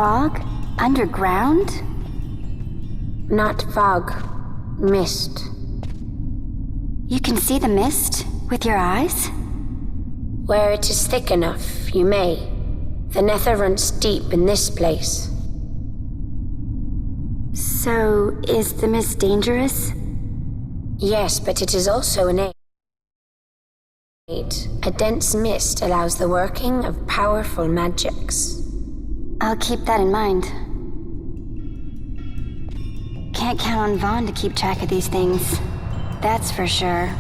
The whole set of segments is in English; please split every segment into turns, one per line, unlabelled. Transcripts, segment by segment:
Fog? Underground?
Not fog. Mist.
You can see the mist with your eyes?
Where it is thick enough, you may. The nether runs deep in this place.
So, is the mist dangerous?
Yes, but it is also an aid. A dense mist allows the working of powerful magics.
I'll keep that in mind. Can't count on Vaughn to keep track of these things. That's for sure.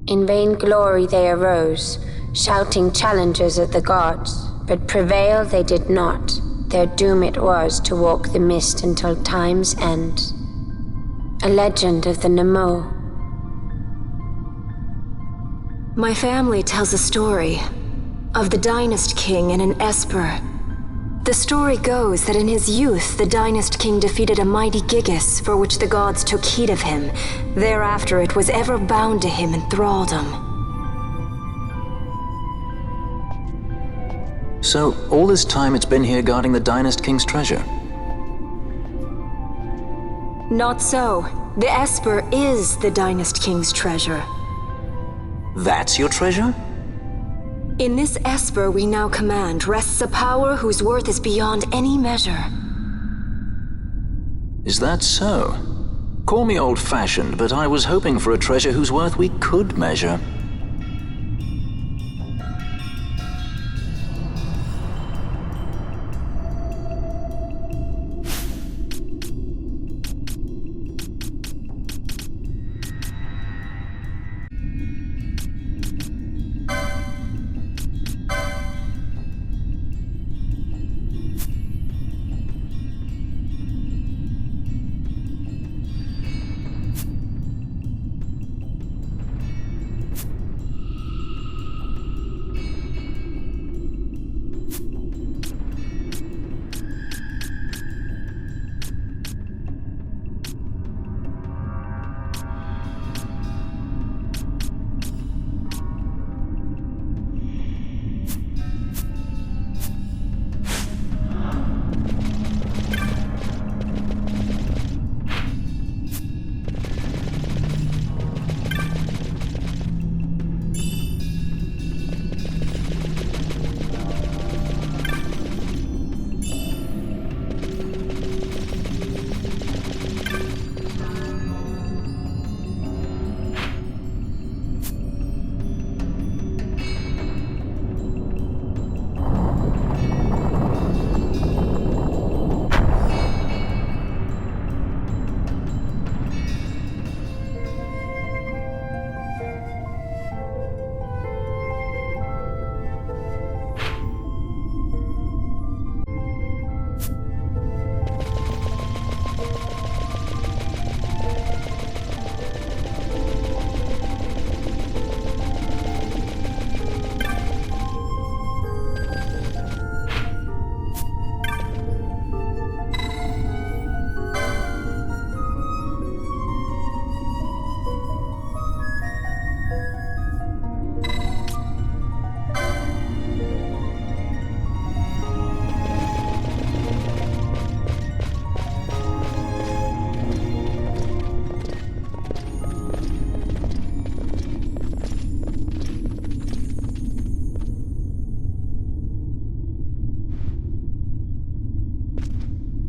In vain glory they arose, shouting challenges at the gods, but prevail they did not. Their doom it was to walk the mist until time's end. A legend of the Nemo.
My family tells a story of the Dynast King and an Esper. The story goes that in his youth, the Dynast King defeated a mighty Gigas, for which the gods took heed of him. Thereafter it was ever bound to him in thraldom.
So, all this time it's been here guarding the Dynast King's treasure?
Not so. The Esper is the Dynast King's treasure.
That's your treasure?
In this Esper we now command rests a power whose worth is beyond any measure.
Is that so? Call me old-fashioned, but I was hoping for a treasure whose worth we could measure.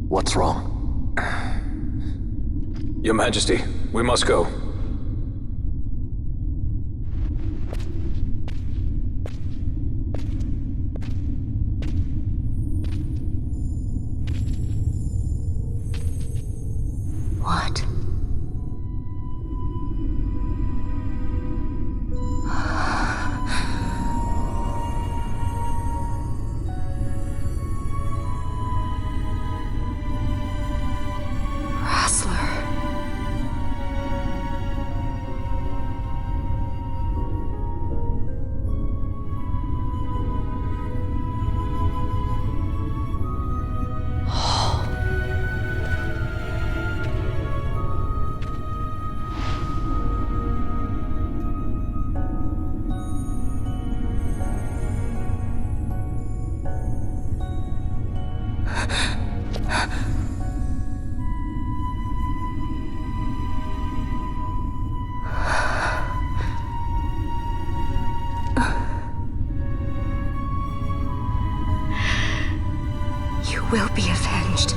What's wrong? Your Majesty, we must go.
What? You will be avenged.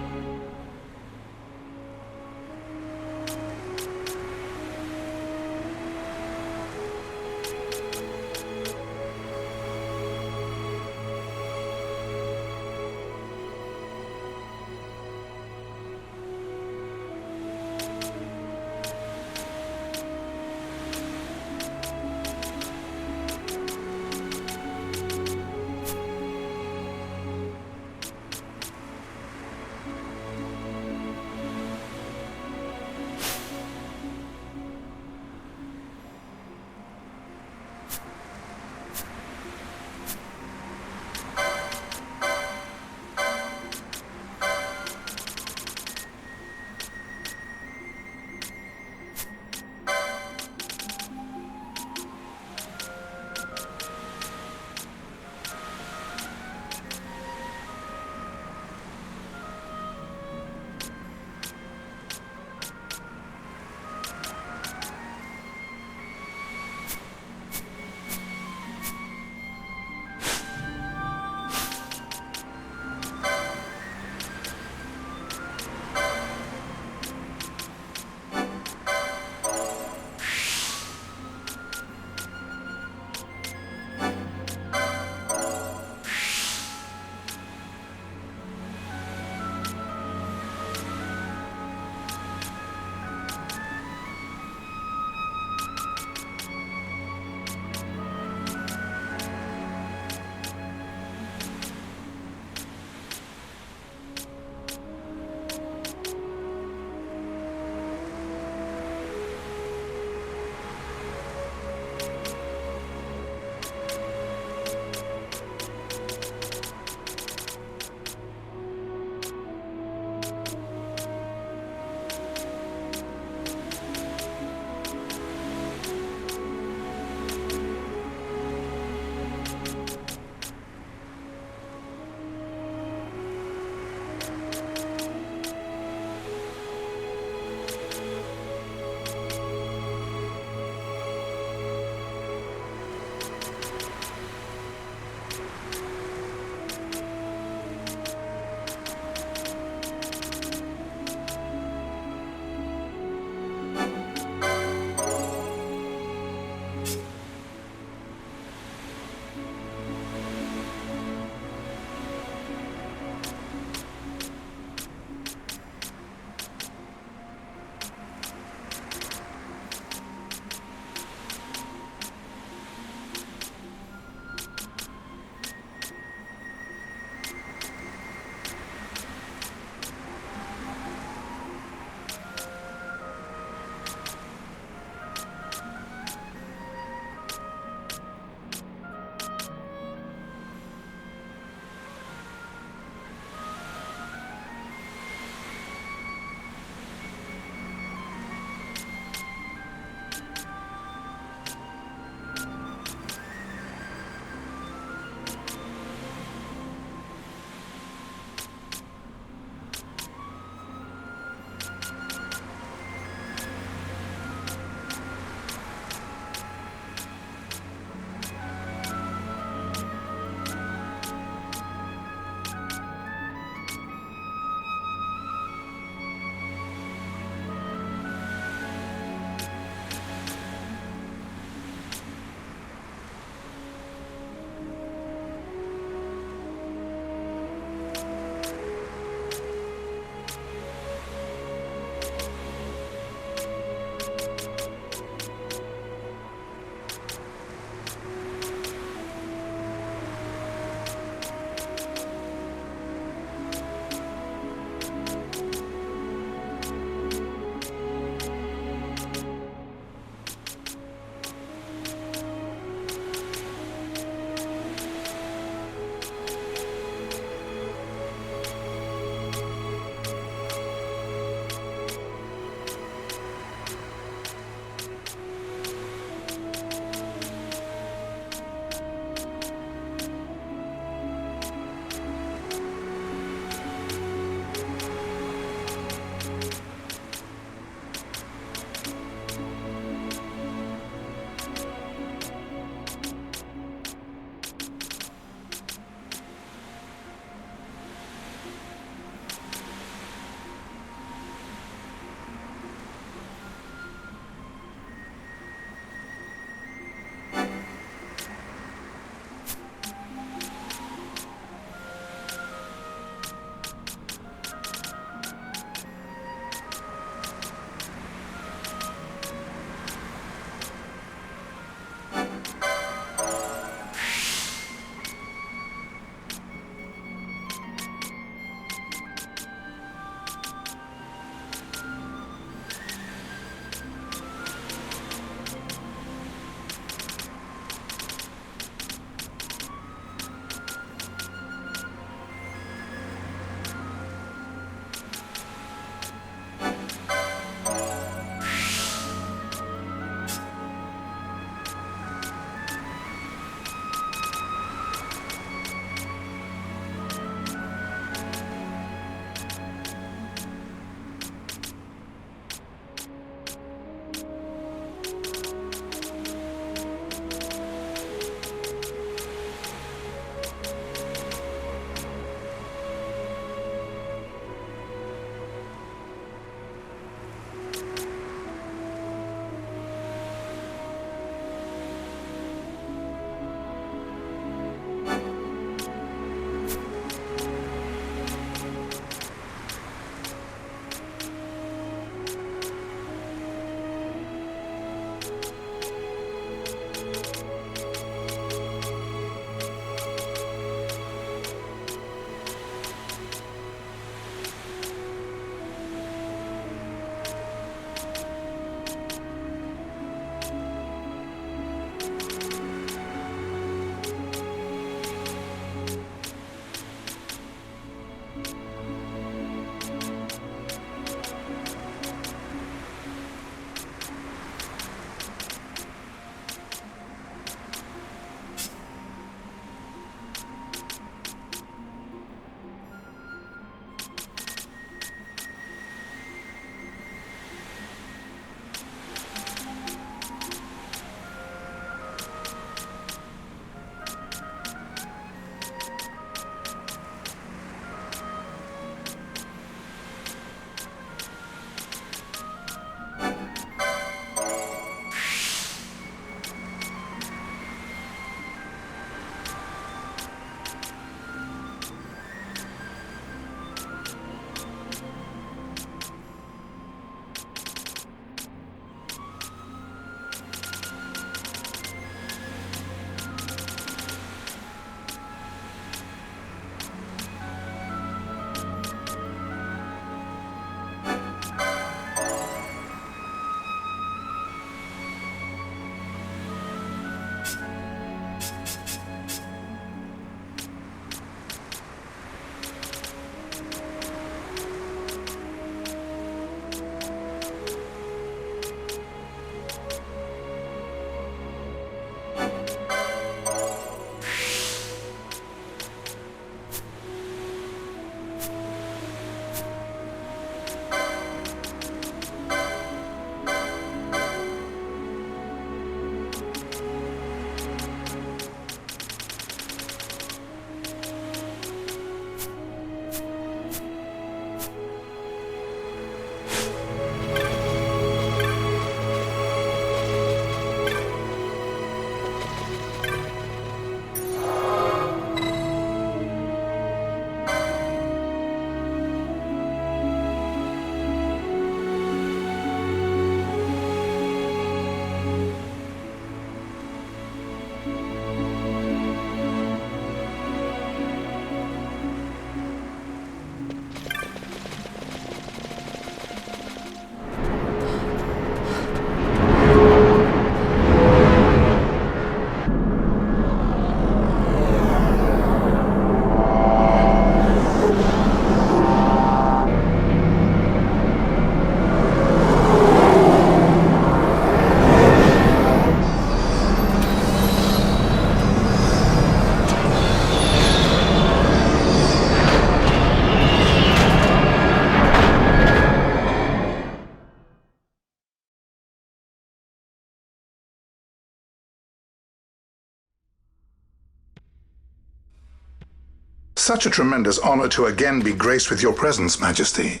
such a tremendous honor to again be graced with your presence, Majesty.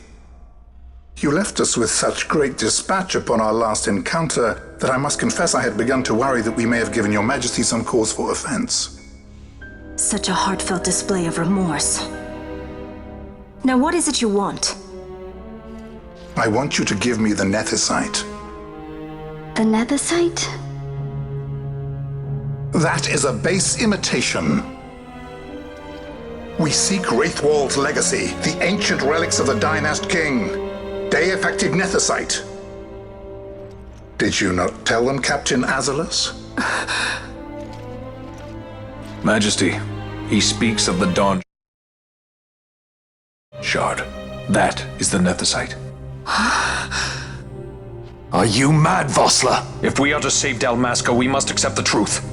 You left us with such great dispatch upon our last encounter that I must confess I had begun to worry that we may have given your Majesty some cause for offense.
Such a heartfelt display of remorse. Now what is it you want?
I want you to give me the Nethicite.
The Nethicite?
That is a base imitation. We seek Wraithwald's legacy, the ancient relics of the Dynast King. Day-affected Nethicite. Did you not tell them, Captain Azalus?
Majesty, he speaks of the Dawn Shard. That is the Nethicite.
Are you mad, Vossler?
If we are to save Dalmasca, we must accept the truth.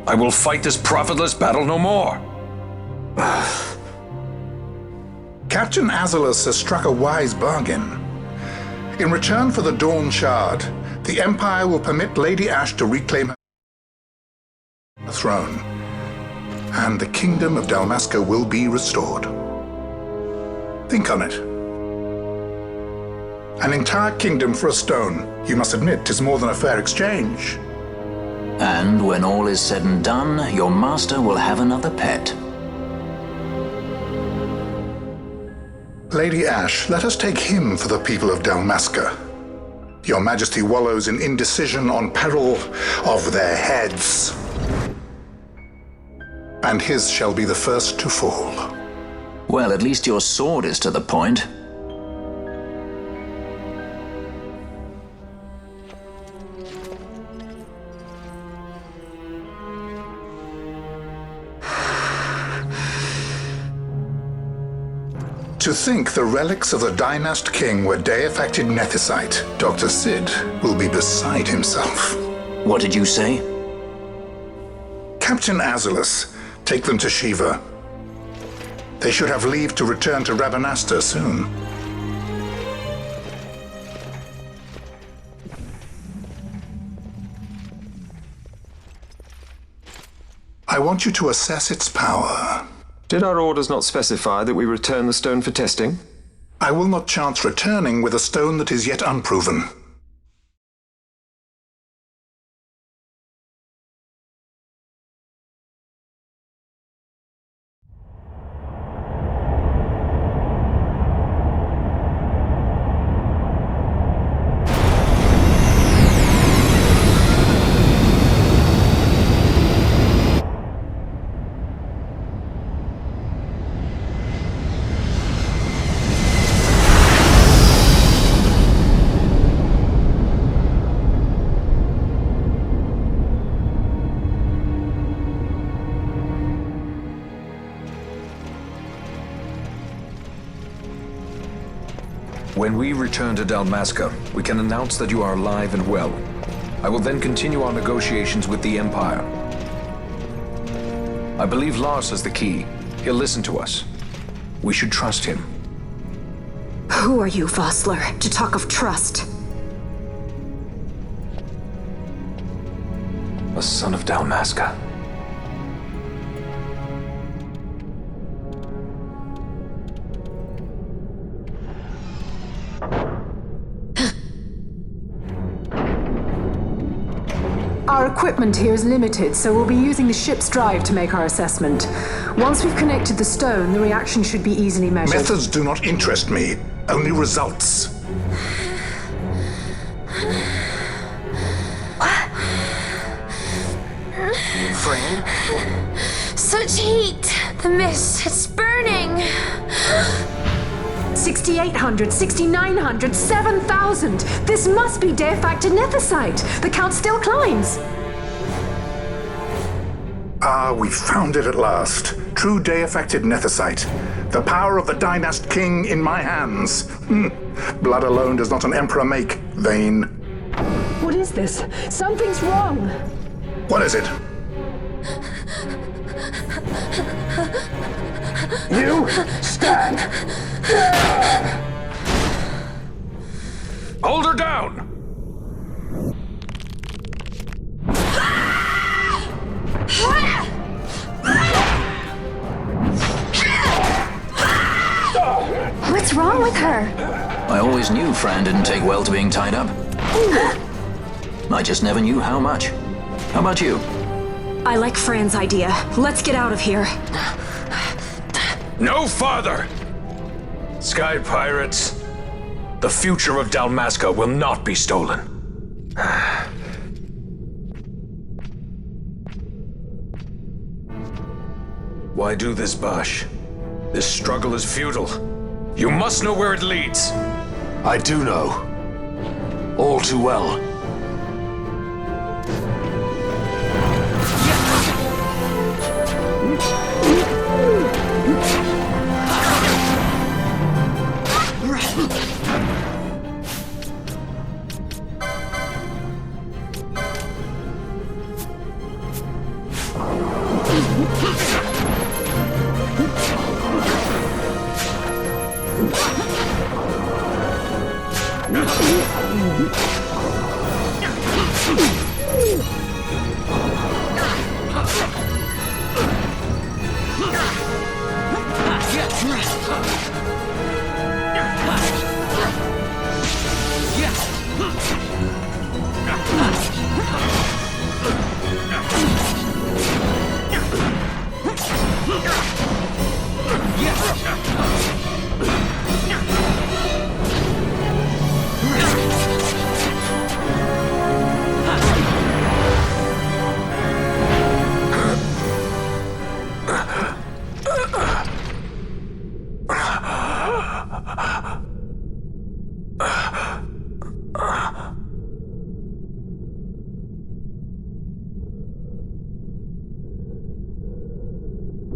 I will fight this profitless battle no more.
Captain Azalus has struck a wise bargain. In return for the Dawn Shard, the Empire will permit Lady Ash to reclaim her throne, and the Kingdom of Dalmasca will be restored. Think on it. An entire kingdom for a stone, you must admit, is more than a fair exchange.
And when all is said and done, your master will have another pet.
Lady Ash, let us take him for the people of Dalmasca. Your Majesty wallows in indecision on peril of their heads. And his shall be the first to fall.
Well, at least your sword is to the point.
To think the relics of the Dynast King were day-affected Nethicite, Dr. Sid will be beside himself.
What did you say?
Captain Azalus, take them to Shiva. They should have leave to return to Rabanastre soon. I want you to assess its power.
Did our orders not specify that we return the stone for testing?
I will not chance returning with a stone that is yet unproven.
When we return to Dalmasca, we can announce that you are alive and well. I will then continue our negotiations with the Empire. I believe Lars has the key. He'll listen to us. We should trust him.
Who are you, Vossler, to talk of trust?
A son of Dalmasca.
Our equipment here is limited, so we'll be using the ship's drive to make our assessment. Once we've connected the stone, the reaction should be easily measured.
Methods do not interest me, only results.
Friend? Such heat! The mist, it's burning!
6,800, 6,900, 7,000! This must be day-affected Nethicite! The count still climbs!
Ah, we found it at last. True day-affected Nethicite. The power of the Dynast King in my hands. Blood alone does not an emperor make, Vayne.
What is this? Something's wrong!
What is it? You stand!
Hold her down!
I always knew Fran didn't take well to being tied up. I just never knew how much. How about you?
I like Fran's idea. Let's get out of here.
No farther! Sky Pirates, the future of Dalmasca will not be stolen. Why do this, Basch? This struggle is futile. You must know where it leads.
I do know. All too well.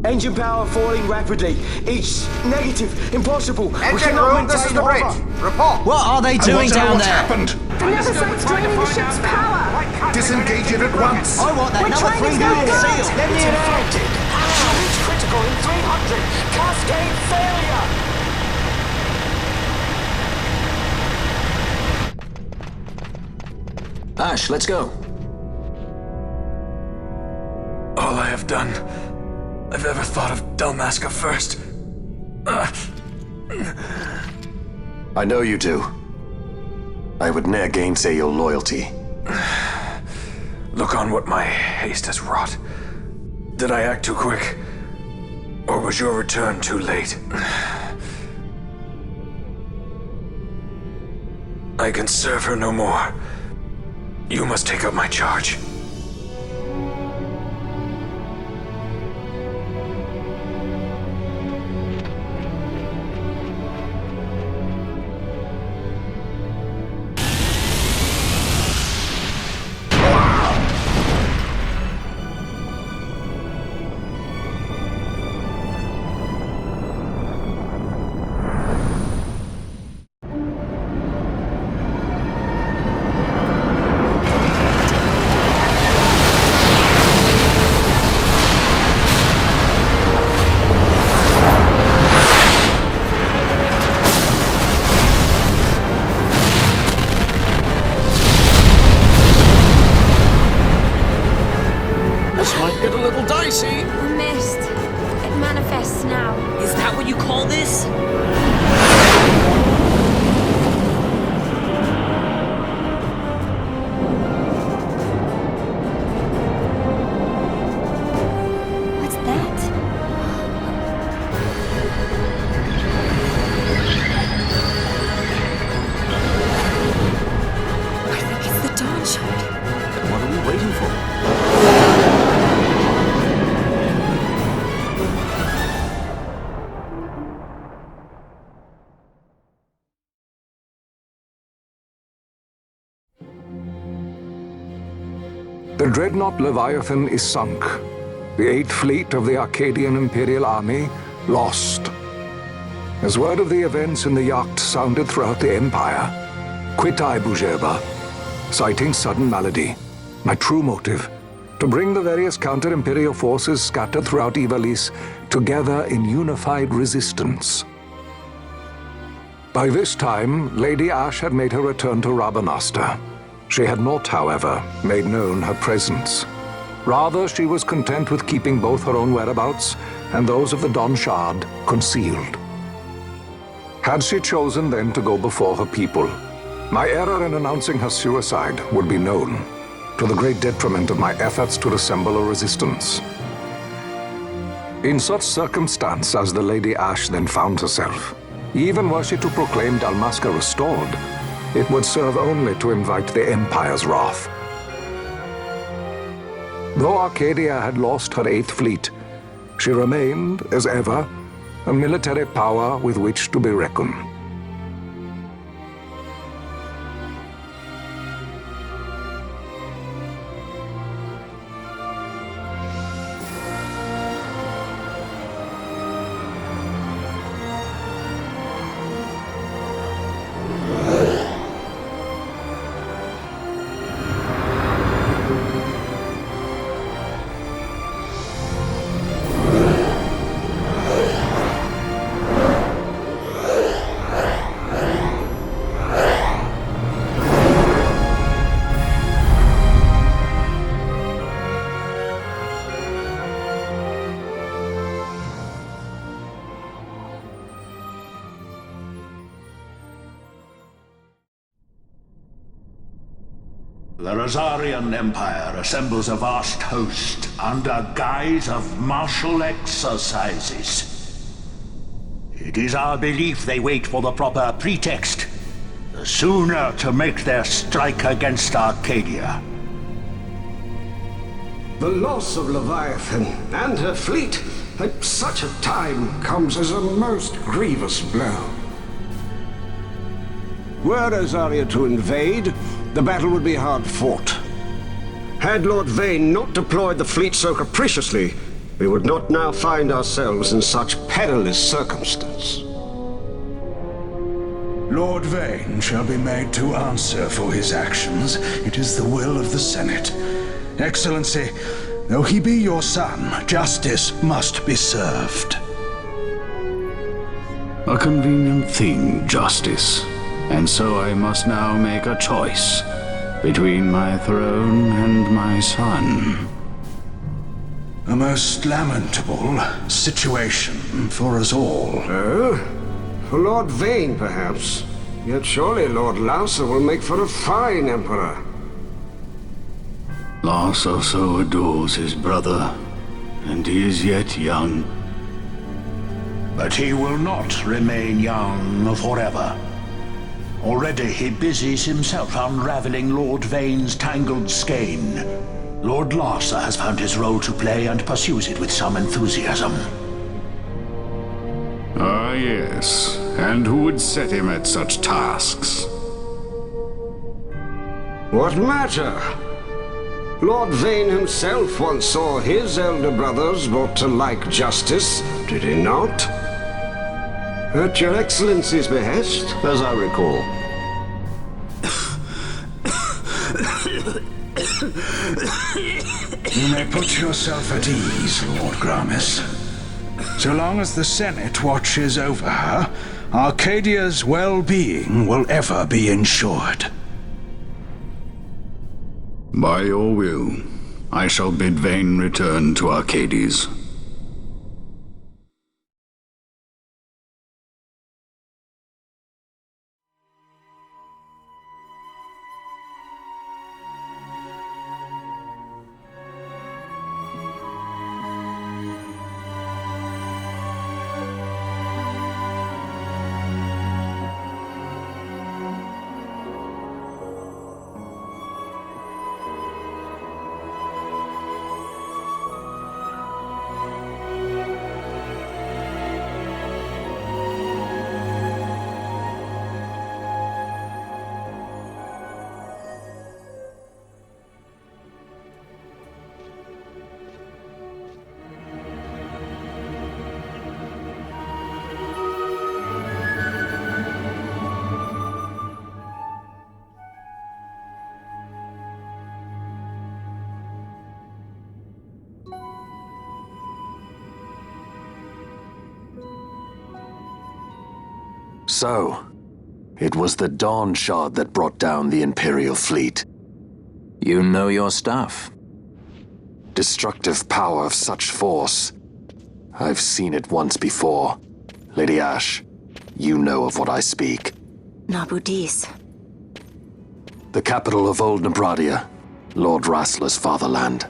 Engine power falling rapidly. It's negative. Impossible.
Engine room, this is the bridge. Report.
What are they doing down
What's
there?
happened?
The Neversite's draining the ship's power!
Disengage it at once!
I want that number 3 unit sealed.
Let me infected. Actual reach critical in 300. Cascade failure.
Ash, let's go.
All I have done, I've ever thought of Dalmasca first.
I know you do. I would ne'er gainsay your loyalty.
Look on what my haste has wrought. Did I act too quick? Or was your return too late? I can serve her no more. You must take up my charge.
The mist. It manifests now.
Is that what you call this?
What's that?
I think it's the Dawn Shard.
What are we waiting for?
The dreadnought Leviathan is sunk. The 8th Fleet of the Arcadian Imperial Army lost. As word of the events in the yacht sounded throughout the Empire, quit I Bujeba, citing sudden malady. My true motive, to bring the various counter-imperial forces scattered throughout Ivalice together in unified resistance. By this time, Lady Ash had made her return to Rabanastre. She had not, however, made known her presence. Rather, she was content with keeping both her own whereabouts and those of the Dawn Shard concealed. Had she chosen then to go before her people, my error in announcing her suicide would be known, to the great detriment of my efforts to assemble a resistance. In such circumstance as the Lady Ashe then found herself, even were she to proclaim Dalmasca restored, it would serve only to invite the Empire's wrath. Though Arcadia had lost her 8th Fleet, she remained, as ever, a military power with which to be reckoned.
The Rosarian Empire assembles a vast host under guise of martial exercises. It is our belief they wait for the proper pretext, the sooner to make their strike against Arcadia.
The loss of Leviathan and her fleet at such a time comes as a most grievous blow. Were Rosaria to invade, the battle would be hard fought. Had Lord Vayne not deployed the fleet so capriciously, we would not now find ourselves in such perilous circumstance.
Lord Vayne shall be made to answer for his actions. It is the will of the Senate. Excellency, though he be your son, justice must be served.
A convenient thing, justice. And so I must now make a choice between my throne and my son.
A most lamentable situation for us all.
For Lord Vayne, perhaps. Yet surely Lord Lauser will make for a fine emperor.
Lauser so adores his brother, and he is yet young.
But he will not remain young forever. Already he busies himself unraveling Lord Vayne's tangled skein. Lord Larsa has found his role to play and pursues it with some enthusiasm.
Ah, yes. And who would set him at such tasks?
What matter? Lord Vayne himself once saw his elder brothers brought to like justice, did he not? At your Excellency's behest, as I recall.
You may put yourself at ease, Lord Gramis. So long as the Senate watches over her, Arcadia's well-being will ever be ensured.
By your will, I shall bid Vayne return to Arcades.
So, it was the Dawn Shard that brought down the Imperial fleet.
You know your stuff.
Destructive power of such force. I've seen it once before, Lady Ashe. You know of what I speak.
Nabudis.
The capital of Old Nebradia, Lord Rassler's fatherland.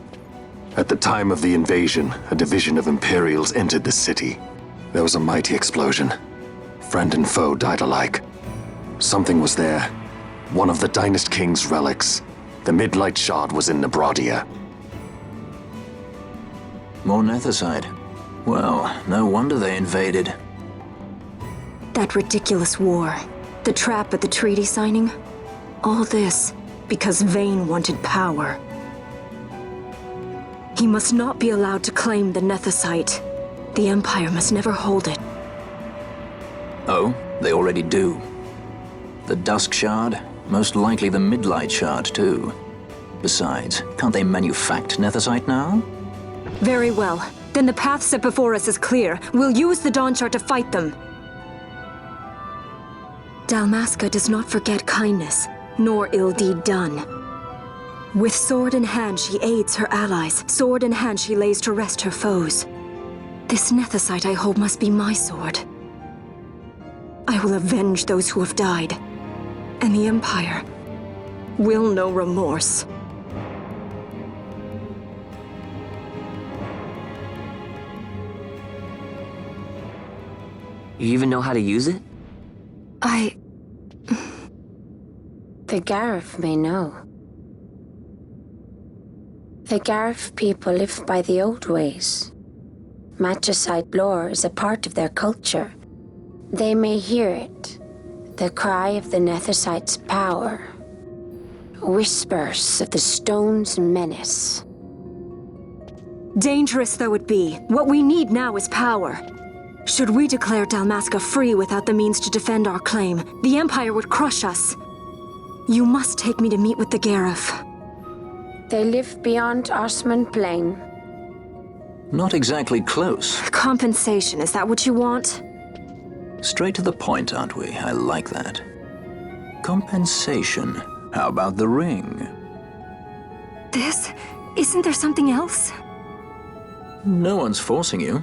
At the time of the invasion, a division of Imperials entered the city. There was a mighty explosion. Friend and foe died alike. Something was there. One of the Dynast King's relics. The Midlight Shard was in Nebradia.
More Nethicite. Well, no wonder they invaded.
That ridiculous war. The trap at the treaty signing. All this because Vayne wanted power. He must not be allowed to claim the Nethicite. The Empire must never hold it.
Oh, they already do. The Dusk Shard? Most likely the Midlight Shard, too. Besides, can't they manufacture Nethicite now?
Very well. Then the path set before us is clear. We'll use the Dawn Shard to fight them. Dalmasca does not forget kindness, nor ill deed done. With sword in hand, she aids her allies. Sword in hand, she lays to rest her foes. This Nethicite I hold must be my sword. I will avenge those who have died. And the Empire will know remorse.
You even know how to use it?
The Garif may know. The Garif people live by the old ways. Magicite lore is a part of their culture. They may hear it, the cry of the Nethicite's power. Whispers of the stone's menace.
Dangerous though it be, what we need now is power. Should we declare Dalmasca free without the means to defend our claim, the Empire would crush us. You must take me to meet with the Garif.
They live beyond Osman Plain.
Not exactly close.
Compensation, is that what you want?
Straight to the point, aren't we? I like that. Compensation. How about the ring?
This? Isn't there something else?
No one's forcing you.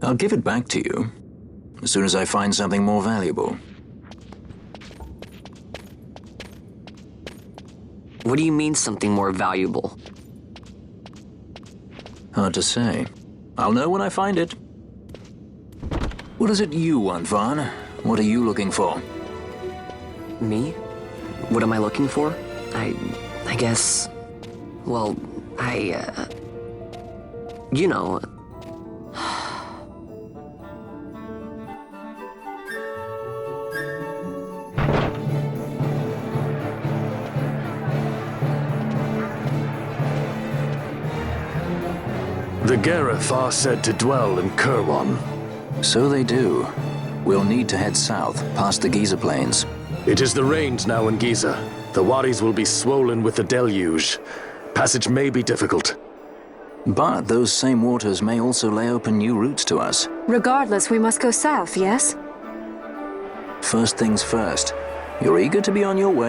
I'll give it back to you as soon as I find something more valuable.
What do you mean something more valuable?
Hard to say. I'll know when I find it. What is it you want, Vaughn? What are you looking for?
Me? What am I looking for? I guess... Well, you know...
The Garif are said to dwell in Kirwan.
So they do. We'll need to head south, past the Giza Plains.
It is the rains now in Giza. The wadis will be swollen with the deluge. Passage may be difficult.
But those same waters may also lay open new routes to us.
Regardless, we must go south, yes?
First things first. You're eager to be on your way.